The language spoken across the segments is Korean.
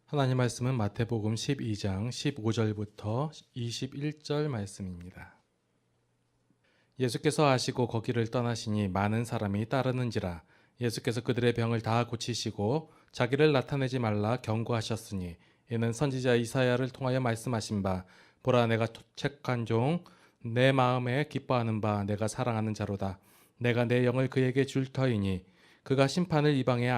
하나님 말씀은 마태복음 12장 15절부터 21절 말씀입니다. 예수께서 아시고 거기를 떠나시니 많은 사람이 따르는지라. 예수께서 그들의 병을 다 고치시고 자기를 나타내지 말라 경고하셨으니 이는 선지자 이사야를 통하여 말씀하신 바 보라 내가 택한 종 내 마음에 기뻐하는 바 내가 사랑하는 자로다. 내가 내 영을 그에게 줄 터이니 그가 심판을 이방에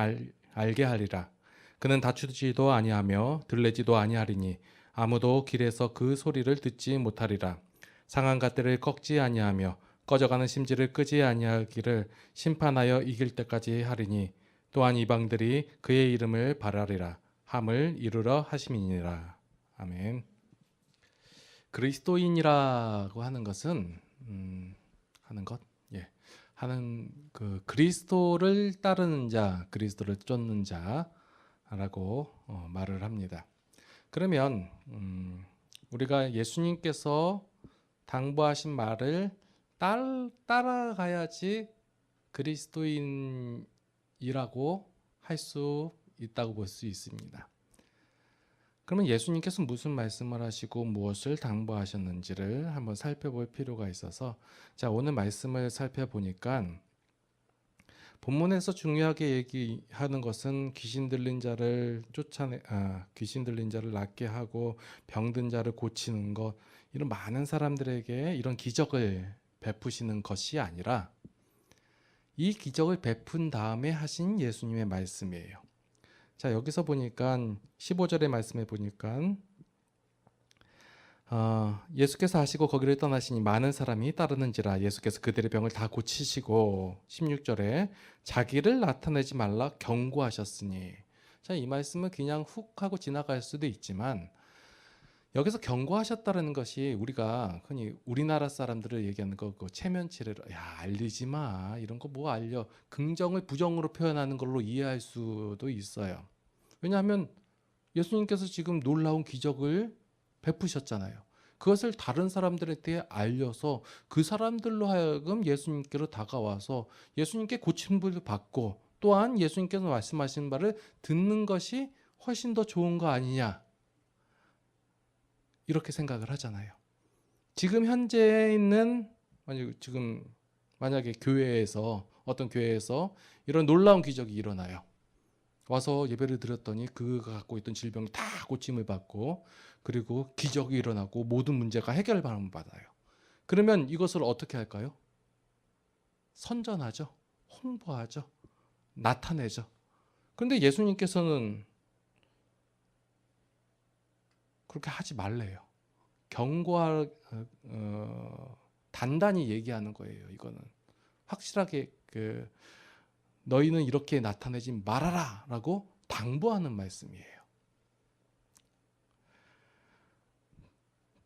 알게 하리라. 그는 다투지도 아니하며 들레지도 아니하리니 아무도 길에서 그 소리를 듣지 못하리라. 상한 갓대를 꺾지 아니하며 꺼져가는 심지를 끄지 아니하기를 심판하여 이길 때까지 하리니 또한 이방들이 그의 이름을 바라리라 함을 이루러 하심이니라. 아멘. 그리스도인이라고 하는 것은 하는 것, 하는 그 그리스도를 따르는 자, 그리스도를 쫓는 자라고 말을 합니다. 그러면 우리가 예수님께서 당부하신 말을 따라가야지 그리스도인이라고 할 수 있다고 볼 수 있습니다. 그러면 예수님께서 무슨 말씀을 하시고 무엇을 당부하셨는지를 한번 살펴볼 필요가 있어서 자, 오늘 말씀을 살펴보니까 본문에서 중요하게 얘기하는 것은 귀신 들린 자를 귀신 들린 자를 낫게 하고 병든 자를 고치는 것, 이런 많은 사람들에게 이런 기적을 베푸시는 것이 아니라 이 기적을 베푼 다음에 하신 예수님의 말씀이에요. 자, 여기서 보니까 15절의 말씀에 보니까 예수께서 하시고 거기를 떠나시니 많은 사람이 따르는지라. 예수께서 그들의 병을 다 고치시고 16절에 자기를 나타내지 말라 경고하셨으니. 자, 이 말씀은 그냥 훅 하고 지나갈 수도 있지만 여기서 경고하셨다는 것이 우리가 흔히 우리나라 사람들을 얘기하는 거, 그 체면치레로 야 알리지 마 이런 거 뭐 알려, 긍정을 부정으로 표현하는 걸로 이해할 수도 있어요. 왜냐하면 예수님께서 지금 놀라운 기적을 베푸셨잖아요. 그것을 다른 사람들한테 알려서 그 사람들로 하여금 예수님께로 다가와서 예수님께 고침을 받고 또한 예수님께서 말씀하신 바를 듣는 것이 훨씬 더 좋은 거 아니냐, 이렇게 생각을 하잖아요. 지금 현재 있는 만약에 어떤 교회에서 이런 놀라운 기적이 일어나요. 와서 예배를 드렸더니 그가 갖고 있던 질병이 다 고침을 받고 그리고 기적이 일어나고 모든 문제가 해결을 받아요. 그러면 이것을 어떻게 할까요? 선전하죠. 홍보하죠. 나타내죠. 그런데 예수님께서는 그렇게 하지 말래요. 단단히 얘기하는 거예요. 이거는 확실하게 너희는 이렇게 나타내지 말아라 라고 당부하는 말씀이에요.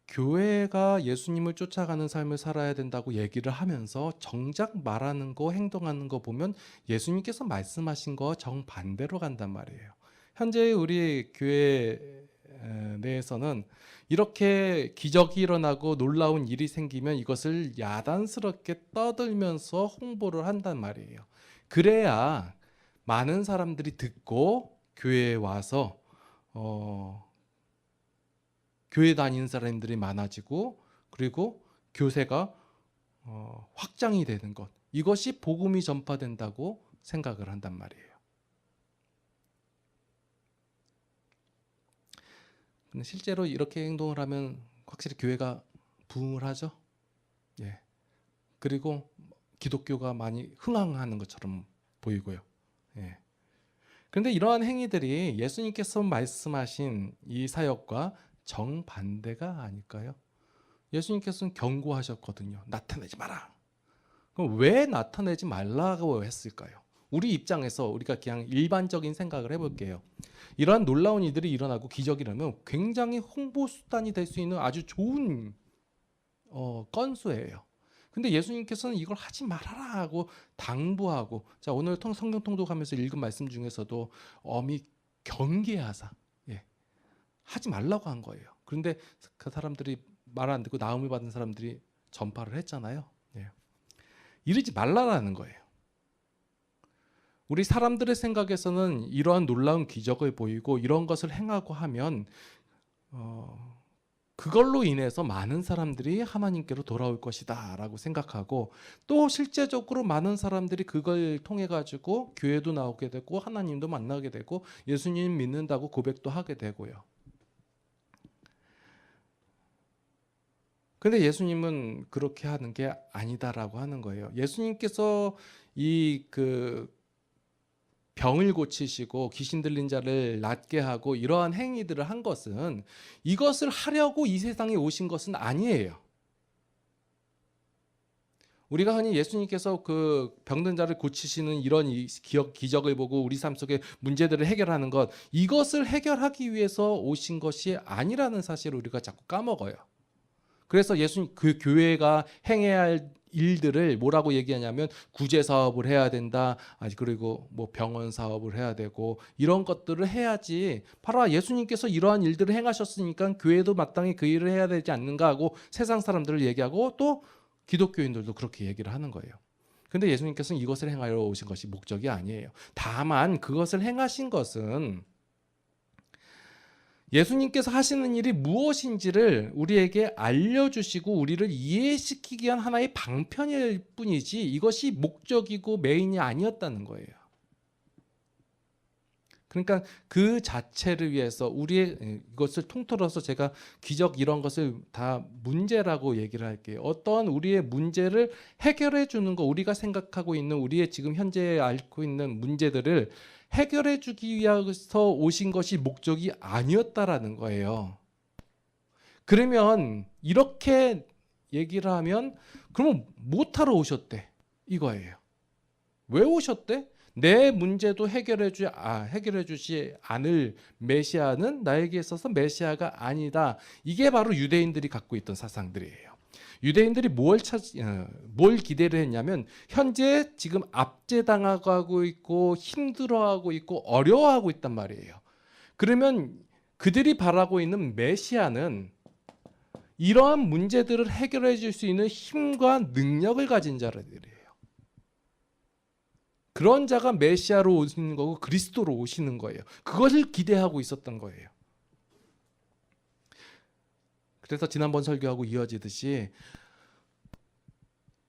교회가 예수님을 쫓아가는 삶을 살아야 된다고 얘기를 하면서 정작 말하는 거, 행동하는 거 보면 예수님께서 말씀하신 거 정반대로 간단 말이에요. 현재 우리 교회 내에서는 이렇게 기적이 일어나고 놀라운 일이 생기면 이것을 야단스럽게 떠들면서 홍보를 한단 말이에요. 그래야 많은 사람들이 듣고 교회에 와서 교회 다니는 사람들이 많아지고 그리고 교세가 확장이 되는 것, 이것이 복음이 전파된다고 생각을 한단 말이에요. 근데 실제로 이렇게 행동을 하면 확실히 교회가 부흥을 하죠. 예. 그리고 기독교가 많이 흥황하는 것처럼 보이고요. 예. 그런데 이러한 행위들이 예수님께서 말씀하신 이 사역과 정반대가 아닐까요? 예수님께서는 경고하셨거든요. 나타내지 마라. 그럼 왜 나타내지 말라고 했을까요? 우리 입장에서 우리가 그냥 일반적인 생각을 해볼게요. 이러한 놀라운 일들이 일어나고 기적이 일어나면 굉장히 홍보 수단이 될 수 있는 아주 좋은 건수예요. 근데 예수님께서는 이걸 하지 말아라 하고 당부하고, 자, 오늘 성경 통독하면서 읽은 말씀 중에서도 엄히 경계하사 하지 말라고 한 거예요. 그런데 그 사람들이 말 안 듣고 나음을 받은 사람들이 전파를 했잖아요. 이러지 말라라는 거예요. 우리 사람들의 생각에서는 이러한 놀라운 기적을 보이고 이런 것을 행하고 하면 그걸로 인해서 많은 사람들이 하나님께로 돌아올 것이다 라고 생각하고, 또 실제적으로 많은 사람들이 그걸 통해 가지고 교회도 나오게 되고 하나님도 만나게 되고 예수님 믿는다고 고백도 하게 되고요. 근데 예수님은 그렇게 하는 게 아니다라고 하는 거예요. 예수님께서 이 병을 고치시고 귀신 들린 자를 낫게 하고 이러한 행위들을 한 것은, 이것을 하려고 이 세상에 오신 것은 아니에요. 우리가 흔히 예수님께서 그 병든 자를 고치시는 이런 기적을 보고 우리 삶 속의 문제들을 해결하는 것, 이것을 해결하기 위해서 오신 것이 아니라는 사실을 우리가 자꾸 까먹어요. 그래서 예수님 그 교회가 행해야 할 일들을 뭐라고 얘기하냐면 구제 사업을 해야 된다. 그리고 뭐 병원 사업을 해야 되고 이런 것들을 해야지. 바로 예수님께서 이러한 일들을 행하셨으니까 교회도 마땅히 그 일을 해야 되지 않는가 하고 세상 사람들을 얘기하고, 또 기독교인들도 그렇게 얘기를 하는 거예요. 근데 예수님께서는 이것을 행하러 오신 것이 목적이 아니에요. 다만 그것을 행하신 것은 예수님께서 하시는 일이 무엇인지를 우리에게 알려주시고 우리를 이해시키기 위한 하나의 방편일 뿐이지, 이것이 목적이고 메인이 아니었다는 거예요. 그러니까 그 자체를 위해서 우리의 이것을 통틀어서 제가 기적 이런 것을 다 문제라고 얘기를 할게요. 어떤 우리의 문제를 해결해 주는 거, 우리가 생각하고 있는 우리의 지금 현재 앓고 있는 문제들을 해결해 주기 위해서 오신 것이 목적이 아니었다라는 거예요. 그러면 이렇게 얘기를 하면, 그러면 못하러 오셨대 이거예요. 왜 오셨대? 내 문제도 해결해 주지 않을 메시아는 나에게 있어서 메시아가 아니다. 이게 바로 유대인들이 갖고 있던 사상들이에요. 유대인들이 뭘 기대를 했냐면, 현재 지금 압제당하고 있고 힘들어하고 있고 어려워하고 있단 말이에요. 그러면 그들이 바라고 있는 메시아는 이러한 문제들을 해결해 줄 수 있는 힘과 능력을 가진 자들이에요. 그런 자가 메시아로 오시는 거고 그리스도로 오시는 거예요. 그것을 기대하고 있었던 거예요. 그래서 지난번 설교하고 이어지듯이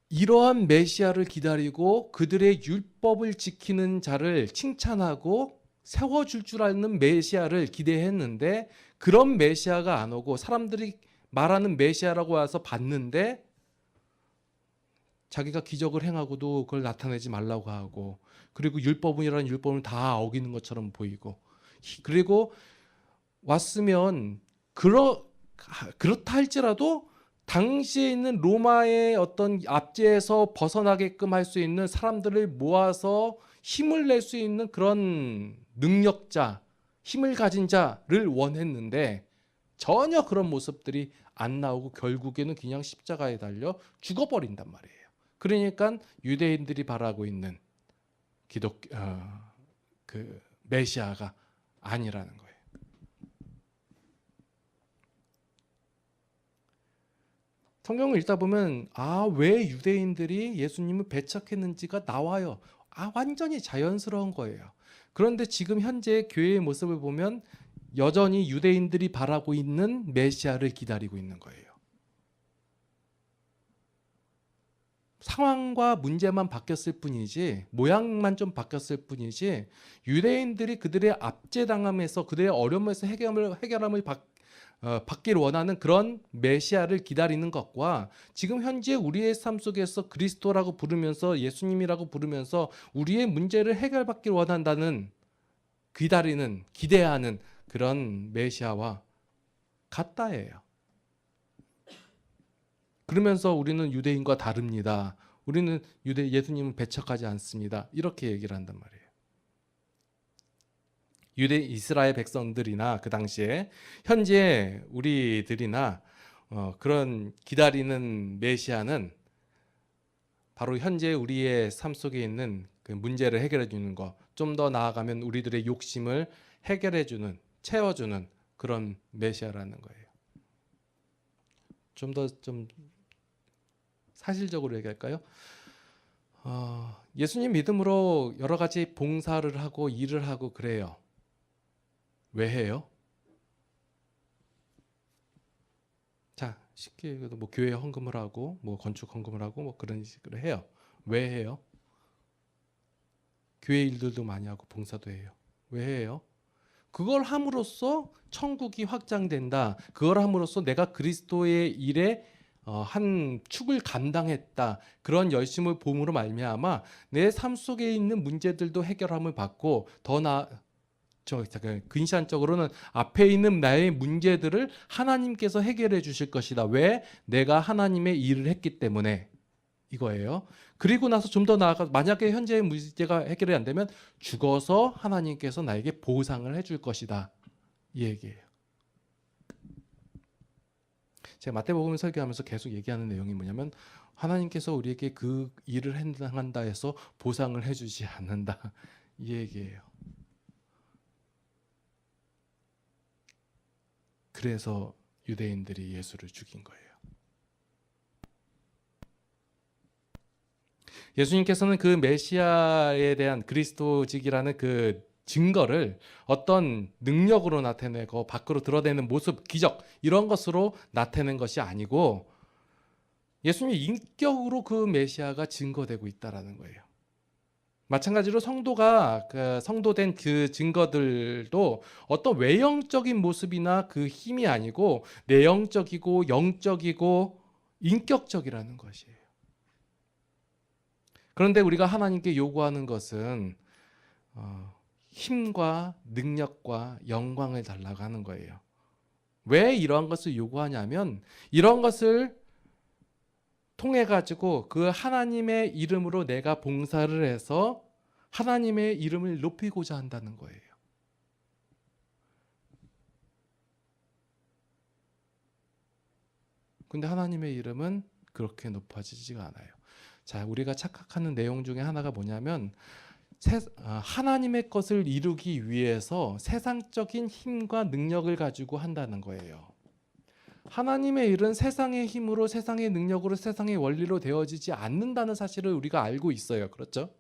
이러한 메시아를 기다리고 그들의 율법을 지키는 자를 칭찬하고 세워줄 줄 아는 메시아를 기대했는데, 그런 메시아가 안 오고 사람들이 말하는 메시아라고 와서 봤는데 자기가 기적을 행하고도 그걸 나타내지 말라고 하고, 그리고 율법이라는 율법을 다 어기는 것처럼 보이고, 그리고 왔으면 그렇다 할지라도 당시에 있는 로마의 어떤 압제에서 벗어나게끔 할 수 있는 사람들을 모아서 힘을 낼 수 있는 그런 능력자, 힘을 가진 자를 원했는데 전혀 그런 모습들이 안 나오고 결국에는 그냥 십자가에 달려 죽어버린단 말이에요. 그러니까 유대인들이 바라고 있는 그 메시아가 아니라는 거예요. 성경을 읽다 보면 왜 유대인들이 예수님을 배척했는지가 나와요. 완전히 자연스러운 거예요. 그런데 지금 현재 교회의 모습을 보면 여전히 유대인들이 바라고 있는 메시아를 기다리고 있는 거예요. 상황과 문제만 바뀌었을 뿐이지, 모양만 좀 바뀌었을 뿐이지, 유대인들이 그들의 압제당함에서 그들의 어려움에서 해결함을 받기를 원하는 그런 메시아를 기다리는 것과, 지금 현재 우리의 삶 속에서 그리스도라고 부르면서 예수님이라고 부르면서 우리의 문제를 해결받기를 원한다는, 기대하는 그런 메시아와 같다예요. 그러면서 우리는 유대인과 다릅니다. 우리는 예수님을 배척하지 않습니다. 이렇게 얘기를 한단 말이에요. 이스라엘 백성들이나 그 당시에 현재 우리들이나 그런 기다리는 메시아는 바로 현재 우리의 삶 속에 있는 그 문제를 해결해 주는 것, 좀 더 나아가면 우리들의 욕심을 해결해 주는, 채워주는 그런 메시아라는 거예요. 좀 사실적으로 얘기할까요? 예수님 믿음으로 여러 가지 봉사를 하고 일을 하고 그래요. 왜 해요? 자, 쉽게 얘기해도 뭐 교회 헌금을 하고 뭐 건축 헌금을 하고 뭐 그런 식으로 해요. 왜 해요? 교회 일들도 많이 하고 봉사도 해요. 왜 해요? 그걸 함으로써 천국이 확장된다. 그걸 함으로써 내가 그리스도의 일에 한 축을 감당했다. 그런 열심을 봄으로 말미암아 내 삶 속에 있는 문제들도 해결함을 받고 근시안적으로는 앞에 있는 나의 문제들을 하나님께서 해결해 주실 것이다. 왜? 내가 하나님의 일을 했기 때문에 이거예요. 그리고 나서 좀 더 나아가 만약에 현재의 문제가 해결이 안 되면 죽어서 하나님께서 나에게 보상을 해줄 것이다. 이 얘기예요. 제가 마태복음 설교하면서 계속 얘기하는 내용이 뭐냐면 하나님께서 우리에게 그 일을 행한다 해서 보상을 해주지 않는다. 이 얘기예요. 그래서 유대인들이 예수를 죽인 거예요. 예수님께서는 그 메시아에 대한 그리스도직이라는 그 증거를 어떤 능력으로 나타내고 밖으로 드러내는 모습, 기적 이런 것으로 나타내는 것이 아니고 예수님의 인격으로 그 메시아가 증거되고 있다라는 거예요. 마찬가지로 성도가 성도된 그 증거들도 어떤 외형적인 모습이나 그 힘이 아니고 내형적이고 영적이고 인격적이라는 것이에요. 그런데 우리가 하나님께 요구하는 것은 힘과 능력과 영광을 달라고 하는 거예요. 왜 이러한 것을 요구하냐면 이런 것을 통해 가지고 그 하나님의 이름으로 내가 봉사를 해서 하나님의 이름을 높이고자 한다는 거예요. 근데 하나님의 이름은 그렇게 높아지지가 않아요. 자, 우리가 착각하는 내용 중에 하나가 뭐냐면 하나님의 것을 이루기 위해서 세상적인 힘과 능력을 가지고 한다는 거예요. 하나님의 일은 세상의 힘으로 세상의 능력으로 세상의 원리로 되어지지 않는다는 사실을 우리가 알고 있어요. 그렇죠?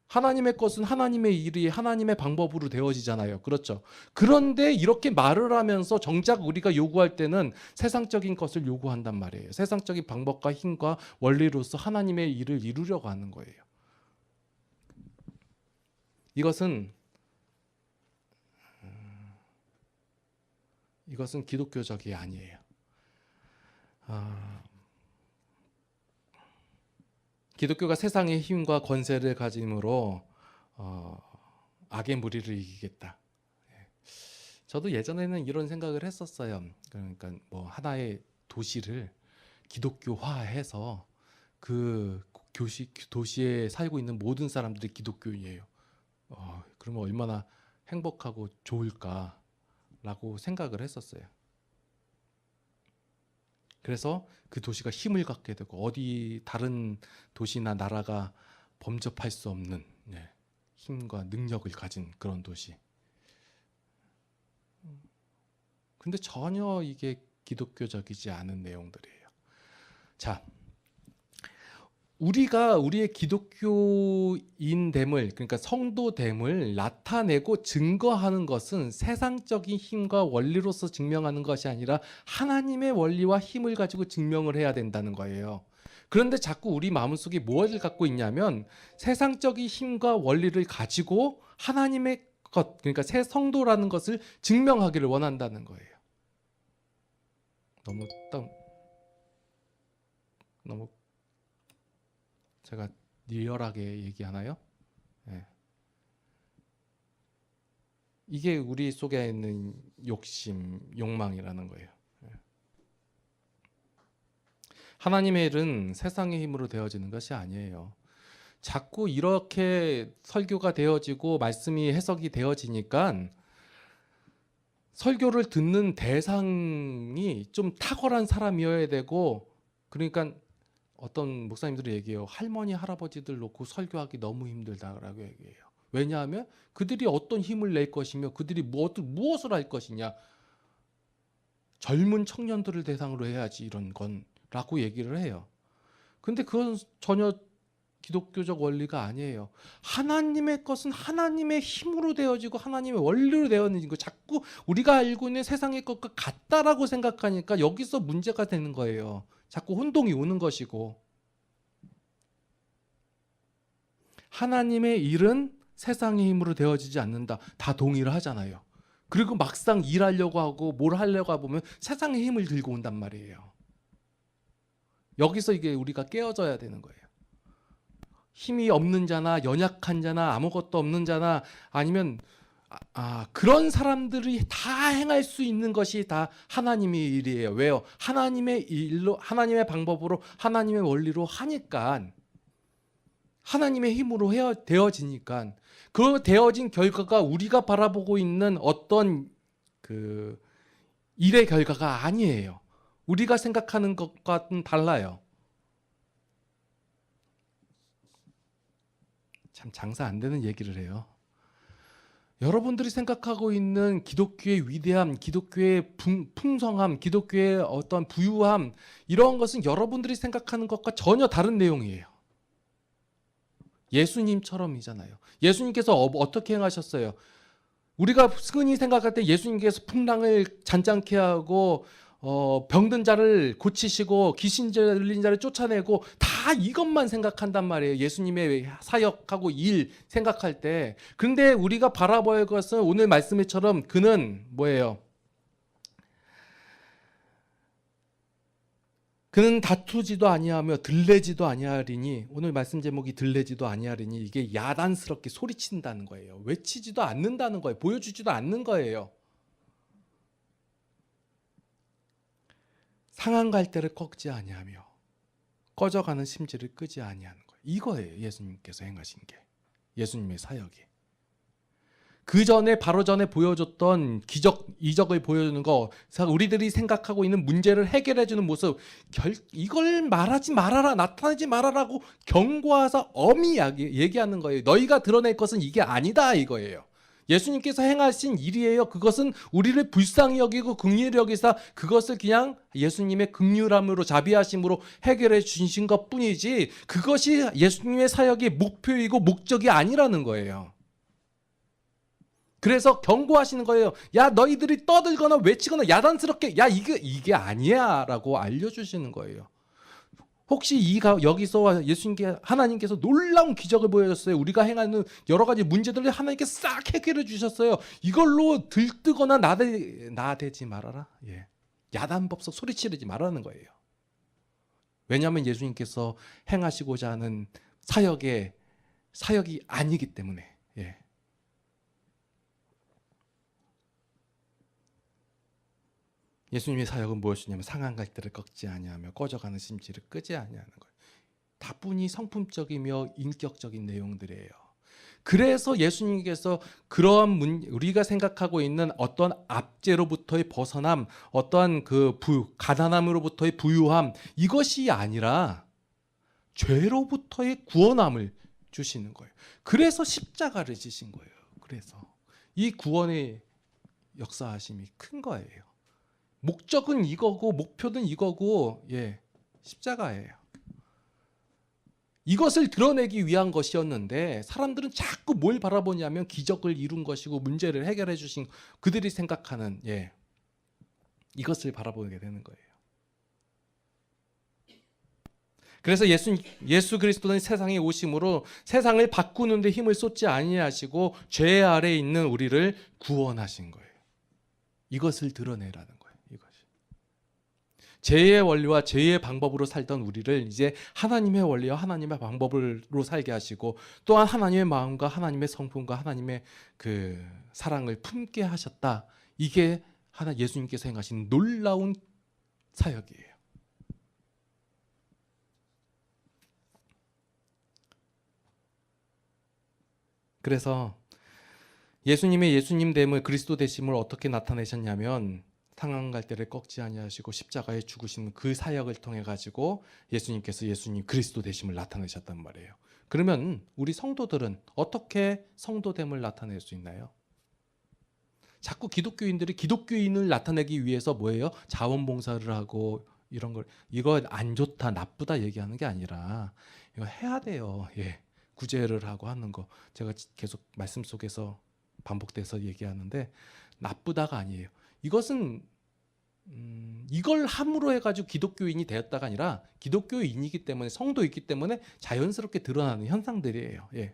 하나님의 것은 하나님의 일이 하나님의 방법으로 되어지잖아요. 그렇죠? 그런데 이렇게 말을 하면서 정작 우리가 요구할 때는 세상적인 것을 요구한단 말이에요. 세상적인 방법과 힘과 원리로서 하나님의 일을 이루려고 하는 거예요. 이것은 기독교적이 아니에요. 기독교가 세상의 힘과 권세를 가짐으로 악의 무리를 이기겠다. 저도 예전에는 이런 생각을 했었어요. 그러니까 뭐 하나의 도시를 기독교화해서 그 도시에 살고 있는 모든 사람들이 기독교인이에요. 그러면 얼마나 행복하고 좋을까라고 생각을 했었어요. 그래서 그 도시가 힘을 갖게 되고 어디 다른 도시나 나라가 범접할 수 없는 힘과 능력을 가진 그런 도시. 근데 전혀 이게 기독교적이지 않은 내용들이에요. 자, 우리가 우리의 기독교인됨을, 그러니까 성도됨을 나타내고 증거하는 것은 세상적인 힘과 원리로서 증명하는 것이 아니라 하나님의 원리와 힘을 가지고 증명을 해야 된다는 거예요. 그런데 자꾸 우리 마음속에 무엇을 갖고 있냐면 세상적인 힘과 원리를 가지고 하나님의 것, 그러니까 새 성도라는 것을 증명하기를 원한다는 거예요. 너무 제가 리얼하게 얘기하나요? 네. 이게 우리 속에 있는 욕심, 욕망이라는 거예요. 네. 하나님의 일은 세상의 힘으로 되어지는 것이 아니에요. 자꾸 이렇게 설교가 되어지고 말씀이 해석이 되어지니까 설교를 듣는 대상이 좀 탁월한 사람이어야 되고, 그러니까 어떤 목사님들이 얘기해요. 할머니, 할아버지들 놓고 설교하기 너무 힘들다라고 얘기해요. 왜냐하면 그들이 어떤 힘을 낼 것이며 그들이 무엇을 할 것이냐. 젊은 청년들을 대상으로 해야지 이런 건 라고 얘기를 해요. 근데 그건 전혀 기독교적 원리가 아니에요. 하나님의 것은 하나님의 힘으로 되어지고 하나님의 원리로 되어지는 거, 자꾸 우리가 알고 있는 세상의 것과 같다라고 생각하니까 여기서 문제가 되는 거예요. 자꾸 혼동이 오는 것이고, 하나님의 일은 세상의 힘으로 되어지지 않는다. 다 동의를 하잖아요. 그리고 막상 일하려고 하고 뭘 하려고 하면 세상의 힘을 들고 온단 말이에요. 여기서 이게 우리가 깨어져야 되는 거예요. 힘이 없는 자나 연약한 자나 아무것도 없는 자나 아니면 그런 사람들이 다 행할 수 있는 것이 다 하나님의 일이에요. 왜요? 하나님의 일로, 하나님의 방법으로, 하나님의 원리로 하니까, 하나님의 힘으로 되어지니까, 그 되어진 결과가 우리가 바라보고 있는 어떤 그 일의 결과가 아니에요. 우리가 생각하는 것과는 달라요. 참 장사 안 되는 얘기를 해요. 여러분들이 생각하고 있는 기독교의 위대함, 기독교의 풍성함, 기독교의 어떤 부유함, 이런 것은 여러분들이 생각하는 것과 전혀 다른 내용이에요. 예수님처럼이잖아요. 예수님께서 어떻게 행하셨어요? 우리가 흔히 생각할 때 예수님께서 풍랑을 잔잔케 하고 병든 자를 고치시고 귀신 들린 자를 쫓아내고 다 이것만 생각한단 말이에요. 예수님의 사역하고 일 생각할 때. 그런데 우리가 바라봐야 할 것은 오늘 말씀처럼 그는 뭐예요? 그는 다투지도 아니하며 들레지도 아니하리니, 오늘 말씀 제목이 들레지도 아니하리니, 이게 야단스럽게 소리친다는 거예요. 외치지도 않는다는 거예요. 보여주지도 않는 거예요. 상한 갈대를 꺾지 아니하며 꺼져가는 심지를 끄지 아니하는 거예요. 이거예요. 예수님께서 행하신 게, 예수님의 사역이. 그 전에, 바로 전에 보여줬던 기적, 이적을 보여주는 거, 우리들이 생각하고 있는 문제를 해결해주는 모습, 이걸 말하지 말아라, 나타내지 말아라고 경고하사 엄히 얘기하는 거예요. 너희가 드러낼 것은 이게 아니다, 이거예요. 예수님께서 행하신 일이에요. 그것은 우리를 불쌍히 여기고 긍휼히 여기사 그것을 그냥 예수님의 긍휼함으로, 자비하심으로 해결해 주신 것뿐이지, 그것이 예수님의 사역의 목표이고 목적이 아니라는 거예요. 그래서 경고하시는 거예요. 야, 너희들이 떠들거나 외치거나 야단스럽게, 야, 이게 아니야 라고 알려주시는 거예요. 혹시 여기서 예수님께, 하나님께서 놀라운 기적을 보여줬어요. 우리가 행하는 여러 가지 문제들을 하나님께서 싹 해결해 주셨어요. 이걸로 들뜨거나 나대지 말아라. 예. 야단법석 소리치르지 말라는 거예요. 왜냐하면 예수님께서 행하시고자 하는 사역이 아니기 때문에. 예. 예수님의 사역은 무엇이냐면 상한 갈대를 꺾지 아니하며 꺼져가는 심지를 끄지 아니하는 거예요. 다분히 성품적이며 인격적인 내용들이에요. 그래서 예수님께서 그러한 우리가 생각하고 있는 어떤 압제로부터의 벗어남, 어떠한 가난함으로부터의 부유함, 이것이 아니라 죄로부터의 구원함을 주시는 거예요. 그래서 십자가를 지신 거예요. 그래서 이 구원의 역사하심이 큰 거예요. 목적은 이거고 목표는 이거고, 예, 십자가예요. 이것을 드러내기 위한 것이었는데 사람들은 자꾸 뭘 바라보냐면 기적을 이룬 것이고 문제를 해결해 주신, 그들이 생각하는, 예, 이것을 바라보게 되는 거예요. 그래서 예수 그리스도는 세상에 오심으로 세상을 바꾸는 데 힘을 쏟지 아니하시고 죄 아래에 있는 우리를 구원하신 거예요. 이것을 드러내라는 거예요. 죄의 원리와 죄의 방법으로 살던 우리를 이제 하나님의 원리와 하나님의 방법으로 살게 하시고, 또한 하나님의 마음과 하나님의 성품과 하나님의 그 사랑을 품게 하셨다. 이게 예수님께서 행하신 놀라운 사역이에요. 그래서 예수님의 예수님됨을, 그리스도 되심을 어떻게 나타내셨냐면, 상한 갈대를 꺾지 아니하시고 십자가에 죽으신 그 사역을 통해 가지고 예수님께서 예수님 그리스도 되심을 나타내셨단 말이에요. 그러면 우리 성도들은 어떻게 성도됨을 나타낼 수 있나요? 자꾸 기독교인들이 기독교인을 나타내기 위해서 뭐예요? 자원봉사를 하고, 이런 걸 이거 안 좋다, 나쁘다 얘기하는 게 아니라 이거 해야 돼요. 예. 구제를 하고 하는 거 제가 계속 말씀 속에서 반복돼서 얘기하는데 나쁘다가 아니에요. 이것은 이걸 함으로 해가지고 기독교인이 되었다가 아니라 기독교인이기 때문에 성도이기 때문에 자연스럽게 드러나는 현상들이에요. 예.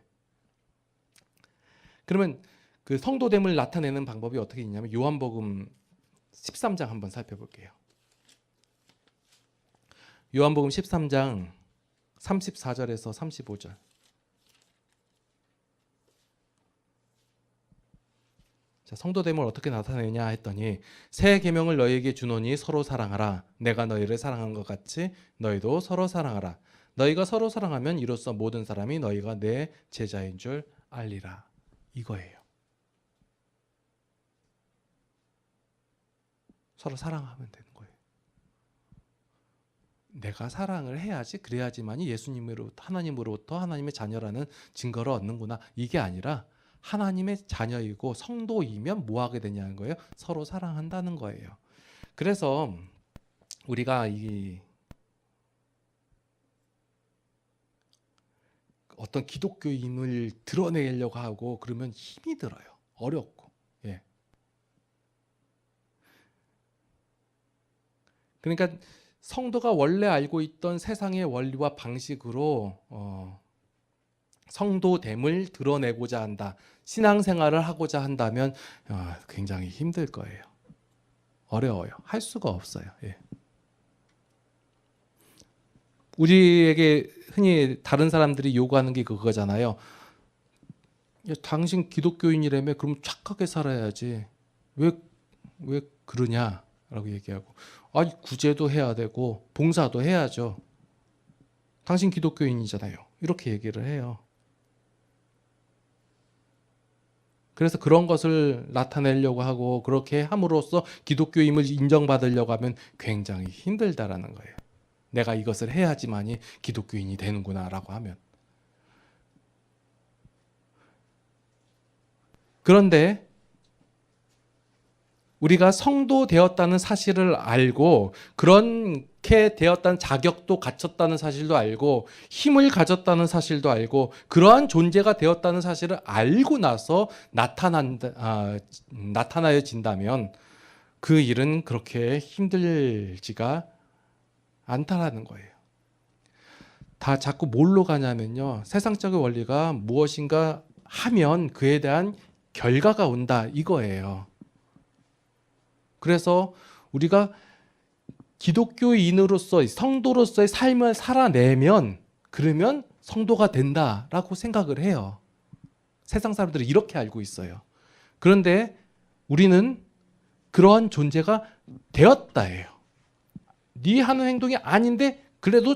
그러면 그 성도됨을 나타내는 방법이 어떻게 있냐면 요한복음 13장 한번 살펴볼게요. 요한복음 13장 34절에서 35절. 자, 성도됨을 어떻게 나타내냐 했더니 새 계명을 너희에게 주노니 서로 사랑하라. 내가 너희를 사랑한 것 같이 너희도 서로 사랑하라. 너희가 서로 사랑하면 이로써 모든 사람이 너희가 내 제자인 줄 알리라. 이거예요. 서로 사랑하면 되는 거예요. 내가 사랑을 해야지, 그래야지만이 예수님으로부터 하나님으로부터 하나님의 자녀라는 증거를 얻는구나. 이게 아니라 하나님의 자녀이고 성도이면 뭐 하게 되냐는 거예요. 서로 사랑한다는 거예요. 그래서 우리가 이 어떤 기독교임을 드러내려고 하고 그러면 힘이 들어요. 어렵고. 예. 그러니까 성도가 원래 알고 있던 세상의 원리와 방식으로 성도됨을 드러내고자 한다. 신앙생활을 하고자 한다면 굉장히 힘들 거예요. 어려워요. 할 수가 없어요. 예. 우리에게 흔히 다른 사람들이 요구하는 게 그거잖아요. 야, 당신 기독교인이라며 그럼 착하게 살아야지. 왜 그러냐라고 얘기하고. 아니 구제도 해야 되고 봉사도 해야죠. 당신 기독교인이잖아요. 이렇게 얘기를 해요. 그래서 그런 것을 나타내려고 하고 그렇게 함으로써 기독교임을 인정받으려고 하면 굉장히 힘들다라는 거예요. 내가 이것을 해야지만이 기독교인이 되는구나라고 하면. 그런데 우리가 성도 되었다는 사실을 알고 그렇게 되었다는 자격도 갖췄다는 사실도 알고 힘을 가졌다는 사실도 알고 그러한 존재가 되었다는 사실을 알고 나서 나타나진다면 그 일은 그렇게 힘들지가 않다라는 거예요. 다 자꾸 뭘로 가냐면요. 세상적인 원리가 무엇인가 하면 그에 대한 결과가 온다 이거예요. 그래서 우리가 기독교인으로서 성도로서의 삶을 살아내면 그러면 성도가 된다라고 생각을 해요. 세상 사람들은 이렇게 알고 있어요. 그런데 우리는 그러한 존재가 되었다예요. 네 하는 행동이 아닌데 그래도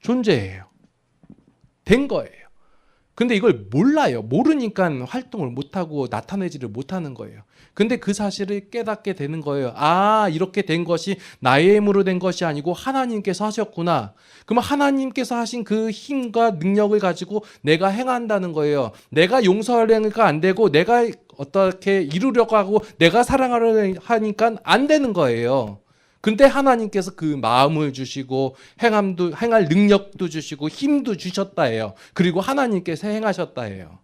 존재해요. 된 거예요. 근데 이걸 몰라요. 모르니까 활동을 못하고 나타내지를 못하는 거예요. 근데 그 사실을 깨닫게 되는 거예요. 아, 이렇게 된 것이 나의 힘으로 된 것이 아니고 하나님께서 하셨구나. 그러면 하나님께서 하신 그 힘과 능력을 가지고 내가 행한다는 거예요. 내가 용서하려니까 안 되고 내가 어떻게 이루려고 하고 내가 사랑하려고 하니까 안 되는 거예요. 근데 하나님께서 그 마음을 주시고 행할 능력도 주시고 힘도 주셨다 해요. 그리고 하나님께서 행하셨다 해요.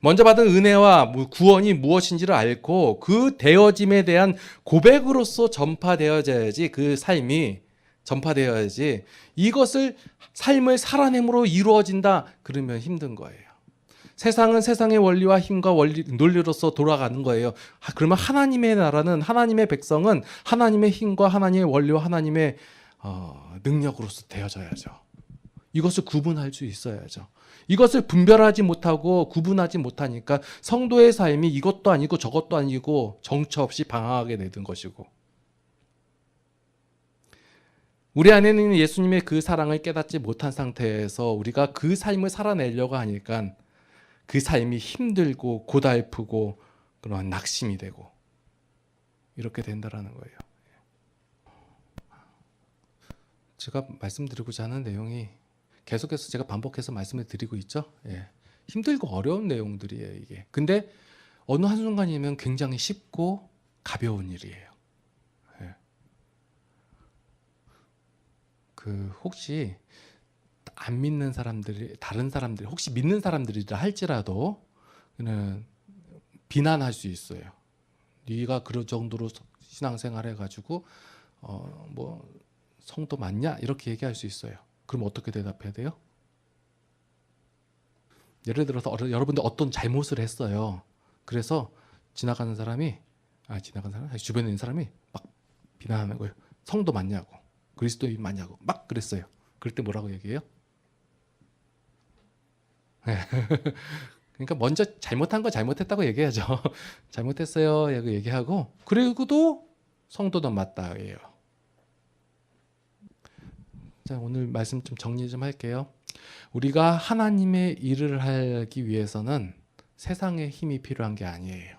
먼저 받은 은혜와 구원이 무엇인지를 알고 그 되어짐에 대한 고백으로서 전파되어져야지 그 삶이 전파되어야지 이것을 삶을 살아냄으로 이루어진다 그러면 힘든 거예요. 세상은 세상의 원리와 힘과 논리로서 돌아가는 거예요. 그러면 하나님의 나라는 하나님의 백성은 하나님의 힘과 하나님의 원리와 하나님의 능력으로서 되어져야죠. 이것을 구분할 수 있어야죠. 이것을 분별하지 못하고 구분하지 못하니까 성도의 삶이 이것도 아니고 저것도 아니고 정처 없이 방황하게 되는 것이고 우리 안에는 예수님의 그 사랑을 깨닫지 못한 상태에서 우리가 그 삶을 살아내려고 하니까 그 삶이 힘들고 고달프고 그런 낙심이 되고 이렇게 된다라는 거예요. 제가 말씀드리고자 하는 내용이 계속해서 제가 반복해서 말씀을 드리고 있죠. 예. 힘들고 어려운 내용들이에요, 이게. 근데 어느 한순간이면 굉장히 쉽고 가벼운 일이에요. 예. 혹시 안 믿는 사람들이, 다른 사람들이 혹시 믿는 사람들이라 할지라도 그는 비난할 수 있어요. 네가 그런 정도로 신앙생활 해가지고 뭐 성도 맞냐 이렇게 얘기할 수 있어요. 그럼 어떻게 대답해야 돼요? 예를 들어서 여러분들 어떤 잘못을 했어요. 그래서 지나가는 사람이 주변에 있는 사람이 막 비난하는 거예요. 성도 맞냐고, 그리스도인 맞냐고 막 그랬어요. 그럴 때 뭐라고 얘기해요? 그러니까 먼저 잘못한 거 잘못했다고 얘기하죠. 잘못했어요. 얘기하고 그리고도 성도는 맞다예요. 자, 오늘 말씀 좀 정리 좀 할게요. 우리가 하나님의 일을 하기 위해서는 세상의 힘이 필요한 게 아니에요.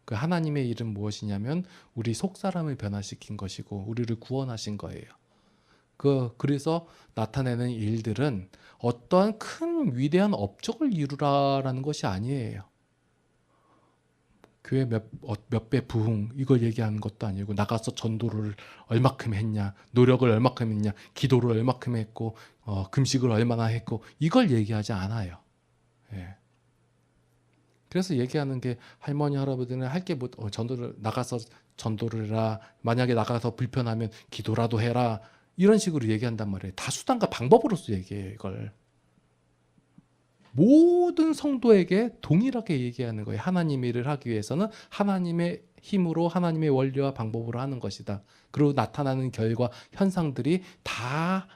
그 하나님의 일은 무엇이냐면 우리 속 사람을 변화시킨 것이고 우리를 구원하신 거예요. 그래서 나타내는 일들은 어떠한 큰 위대한 업적을 이루라라는 것이 아니에요. 교회 몇 배 부흥 이걸 얘기하는 것도 아니고 나가서 전도를 얼마큼 했냐, 노력을 얼마큼 했냐, 기도를 얼마큼 했고 금식을 얼마나 했고 이걸 얘기하지 않아요. 예. 그래서 얘기하는 게 할머니 할아버지는 할 게 뭐 전도를 나가서 전도를 해라, 만약에 나가서 불편하면 기도라도 해라 이런 식으로 얘기한단 말이에요. 다 수단과 방법으로서 얘기해요. 이걸 모든 성도에게 동일하게 얘기하는 거예요. 하나님의 일을 하기 위해서는 하나님의 힘으로 하나님의 원리와 방법으로 하는 것이다. 그리고 나타나는 결과 현상들이 다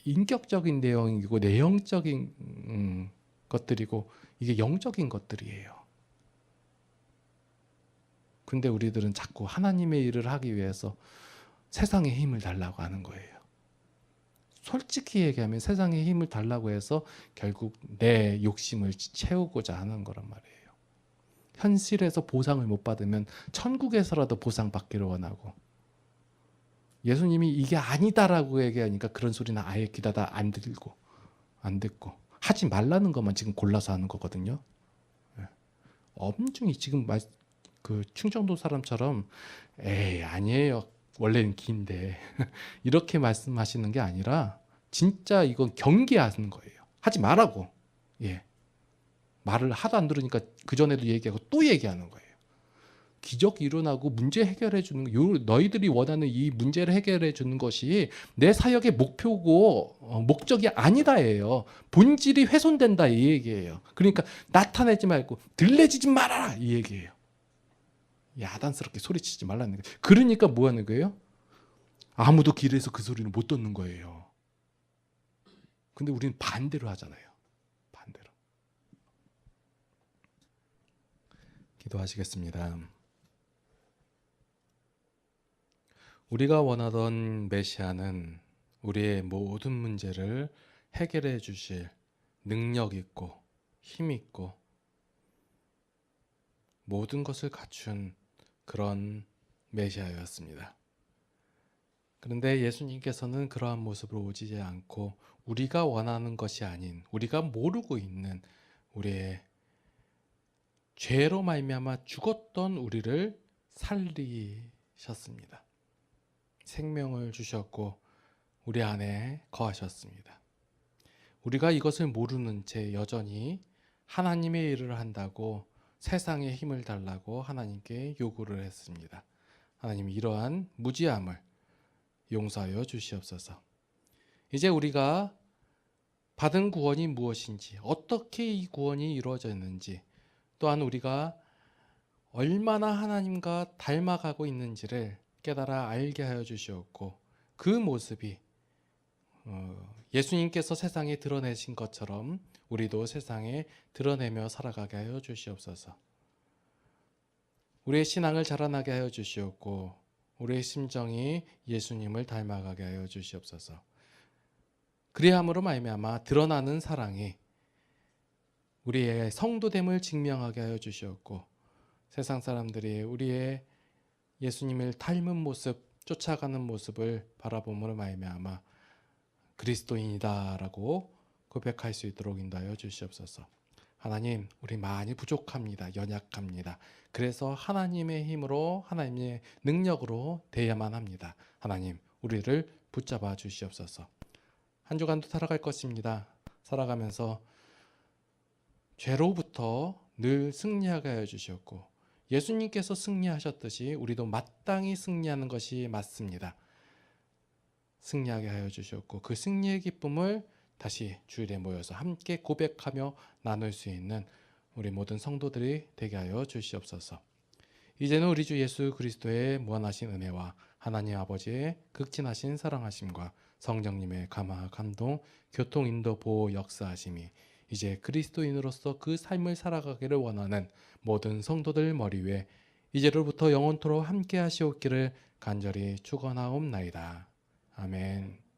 인격적인 내용이고 내용적인 것들이고 이게 영적인 것들이에요. 근데 우리들은 자꾸 하나님의 일을 하기 위해서 세상의 힘을 달라고 하는 거예요. 솔직히 얘기하면 세상의 힘을 달라고 해서 결국 내 욕심을 채우고자 하는 거란 말이에요. 현실에서 보상을 못 받으면 천국에서라도 보상받기를 원하고 예수님이 이게 아니다라고 얘기하니까 그런 소리는 아예 귀다다 안 듣고 하지 말라는 것만 지금 골라서 하는 거거든요. 엄중히 지금 그 충청도 사람처럼 에이 아니에요. 원래는 긴데 이렇게 말씀하시는 게 아니라 진짜 이건 경계하는 거예요. 하지 말라고. 예. 말을 하도 안 들으니까 그 전에도 얘기하고 또 얘기하는 거예요. 기적 일어나고 문제 해결해 주는 너희들이 원하는 이 문제를 해결해 주는 것이 내 사역의 목표고 목적이 아니다예요. 본질이 훼손된다 이 얘기예요. 그러니까 나타내지 말고 들레지지 말아라 이 얘기예요. 야단스럽게 소리치지 말라는 거예요. 그러니까 뭐 하는 거예요? 아무도 길에서 그 소리를 못 듣는 거예요. 근데 우리는 반대로 하잖아요. 반대로. 기도하시겠습니다. 우리가 원하던 메시아는 우리의 모든 문제를 해결해 주실 능력 있고 힘 있고 모든 것을 갖춘 그런 메시아였습니다. 그런데 예수님께서는 그러한 모습으로 오지 않고 우리가 원하는 것이 아닌 우리가 모르고 있는 우리의 죄로 말미암아 죽었던 우리를 살리셨습니다. 생명을 주셨고 우리 안에 거하셨습니다. 우리가 이것을 모르는 채 여전히 하나님의 일을 한다고 세상에 힘을 달라고 하나님께 요구를 했습니다. 하나님 이러한 무지함을 용서하여 주시옵소서. 이제 우리가 받은 구원이 무엇인지, 어떻게 이 구원이 이루어졌는지, 또한 우리가 얼마나 하나님과 닮아가고 있는지를 깨달아 알게 하여 주시옵고 그 모습이 예수님께서 세상에 드러내신 것처럼 우리도 세상에 드러내며 살아가게 하여 주시옵소서. 우리의 신앙을 자라나게 하여 주시옵고 우리의 심정이 예수님을 닮아가게 하여 주시옵소서. 그리함으로 말미암아 드러나는 사랑이 우리의 성도됨을 증명하게 하여 주시옵고 세상 사람들이 우리의 예수님을 닮은 모습, 쫓아가는 모습을 바라봄으로 말미암아 그리스도인이다라고 고백할 수 있도록 인도하여 주시옵소서. 하나님, 우리 많이 부족합니다. 연약합니다. 그래서 하나님의 힘으로, 하나님의 능력으로 대야만 합니다. 하나님, 우리를 붙잡아 주시옵소서. 한 주간도 살아갈 것입니다. 살아가면서 죄로부터 늘 승리하게 하여 주시옵고, 예수님께서 승리하셨듯이 우리도 마땅히 승리하는 것이 맞습니다. 승리하게 하여 주시옵고, 그 승리의 기쁨을 다시 주일에 모여서 함께 고백하며 나눌 수 있는 우리 모든 성도들이 되게 하여 주시옵소서. 이제는 우리 주 예수 그리스도의 무한하신 은혜와 하나님 아버지의 극진하신 사랑하심과 성령님의 감화 감동 교통 인도 보호 역사하심이 이제 그리스도인으로서 그 삶을 살아가기를 원하는 모든 성도들 머리 위에 이제로부터 영원토록 함께 하시옵기를 간절히 축원하옵나이다. 아멘.